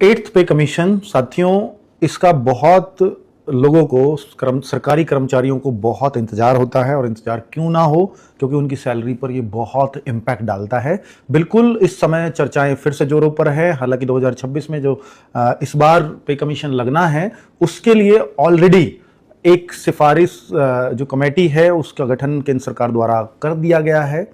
Eighth pay commission साथियों, इसका बहुत लोगों को, सरकारी कर्मचारियों को बहुत इंतजार होता है। और इंतजार क्यों ना हो, क्योंकि उनकी सैलरी पर ये बहुत इम्पैक्ट डालता है। बिल्कुल इस समय चर्चाएं फिर से जोरों पर है। हालांकि 2026 में जो इस बार पे कमीशन लगना है, उसके लिए ऑलरेडी एक सिफारिश जो कमेटी है उसका गठन केंद्र सरकार द्वारा कर दिया गया है।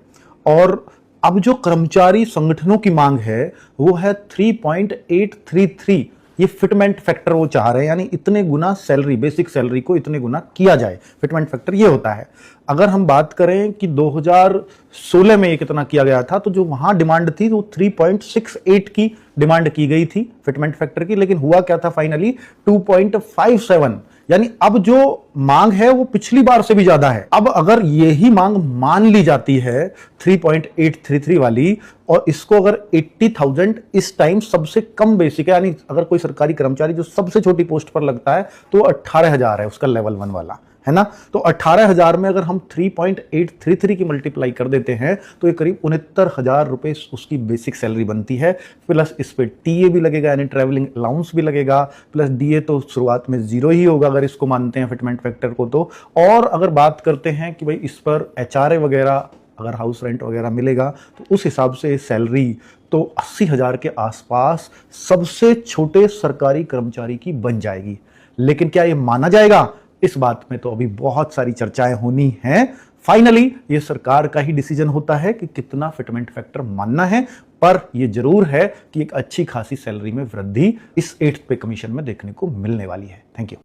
और अब जो कर्मचारी संगठनों की मांग है वो है 3.833। ये फिटमेंट फैक्टर वो चाह रहे हैं, यानी इतने गुना सैलरी, बेसिक सैलरी को इतने गुना किया जाए। फिटमेंट फैक्टर ये होता है। अगर हम बात करें कि 2016 में ये कितना किया गया था, तो जो वहां डिमांड थी वो 3.68 की डिमांड की गई थी फिटमेंट फैक्टर की। लेकिन हुआ क्या था फाइनली, 2.57। यानी अब जो मांग है वो पिछली बार से भी ज्यादा है। अब अगर यही मांग मान ली जाती है 3.833 वाली, और इसको अगर 80,000 इस टाइम सबसे कम बेसिक है, यानी अगर कोई सरकारी कर्मचारी जो सबसे छोटी पोस्ट पर लगता है तो 18,000 है उसका लेवल 1 वाला, है ना। तो 18,000 में अगर हम 3.833 की मल्टीप्लाई कर देते हैं तो ये करीब 69,000 रुपए उसकी बेसिक सैलरी बनती है। प्लस इस पे टीए भी लगेगा, यानी ट्रैवलिंग अलाउंस भी लगेगा, प्लस डीए तो शुरुआत में 0 ही होगा अगर इसको मानते हैं फिटमेंट फैक्टर को तो। और अगर बात करते हैं कि भाई इस पर एचआरए वगैरह, अगर हाउस रेंट वगैरह मिलेगा तो उस हिसाब से सैलरी तो 80,000 के आसपास सबसे छोटे सरकारी कर्मचारी की बन जाएगी। लेकिन क्या ये माना जाएगा, इस बात में तो अभी बहुत सारी चर्चाएं होनी हैं। फाइनली ये सरकार का ही डिसीजन होता है कि कितना फिटमेंट फैक्टर मानना है। पर यह जरूर है कि एक अच्छी खासी सैलरी में वृद्धि इस 8th पे कमीशन में देखने को मिलने वाली है। Thank you.